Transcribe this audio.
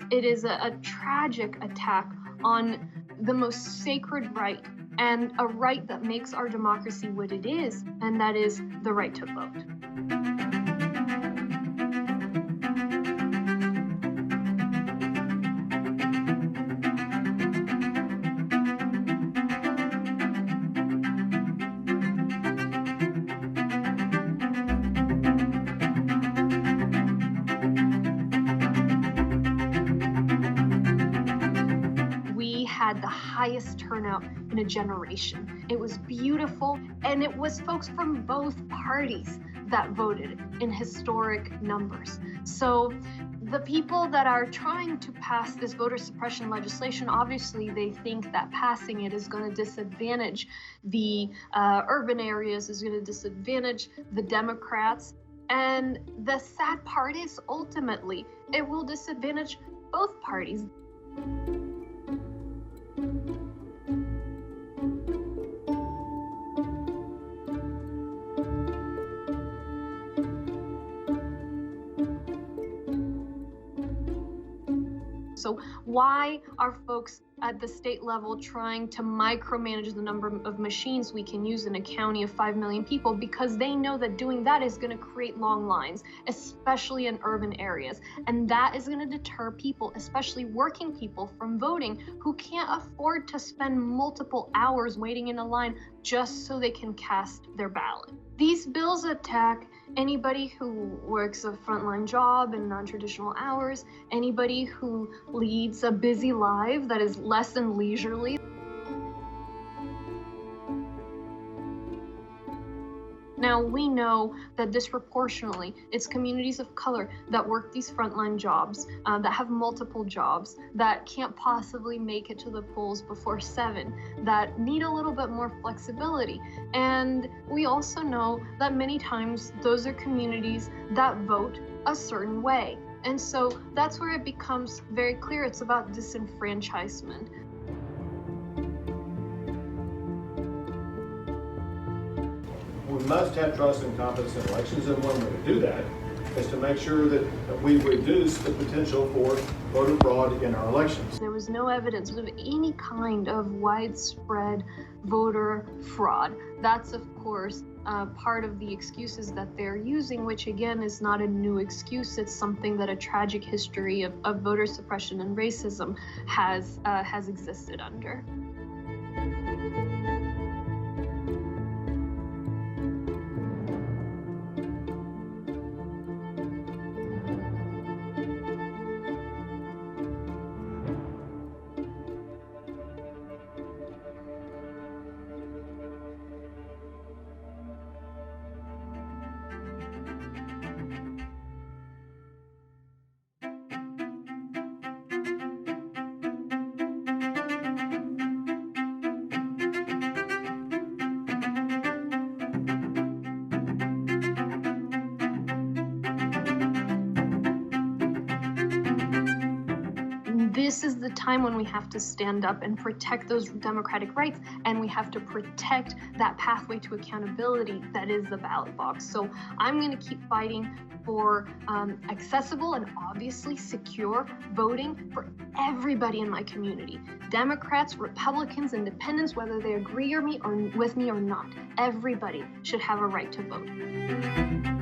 It is a tragic attack on the most sacred right, and a right that makes our democracy what it is, and that is the right to vote. We had the highest turnout in a generation. It was beautiful, and it was folks from both parties that voted in historic numbers. So the people that are trying to pass this voter suppression legislation, obviously they think that passing it is going to disadvantage the urban areas, is going to disadvantage the Democrats. And the sad part is ultimately it will disadvantage both parties. So why are folks at the state level trying to micromanage the number of machines we can use in a county of 5 million people? Because they know that doing that is going to create long lines, especially in urban areas. And that is going to deter people, especially working people, from voting who can't afford to spend multiple hours waiting in a line just so they can cast their ballot. These bills attack anybody who works a frontline job in non-traditional hours, anybody who leads a busy life that is less than leisurely. Now, we know that disproportionately, it's communities of color that work these frontline jobs, that have multiple jobs, that can't possibly make it to the polls before 7, that need a little bit more flexibility. And we also know that many times those are communities that vote a certain way. And so that's where it becomes very clear it's about disenfranchisement. We must have trust and confidence in elections, and one way to do that is to make sure that we reduce the potential for voter fraud in our elections. There was no evidence of any kind of widespread voter fraud. That's, of course, part of the excuses that they're using, which again is not a new excuse. It's something that a tragic history of voter suppression and racism has existed under. This is the time when we have to stand up and protect those democratic rights, and we have to protect that pathway to accountability that is the ballot box. So I'm going to keep fighting for accessible and obviously secure voting for everybody in my community. Democrats, Republicans, Independents, whether they agree with me or not. Everybody should have a right to vote.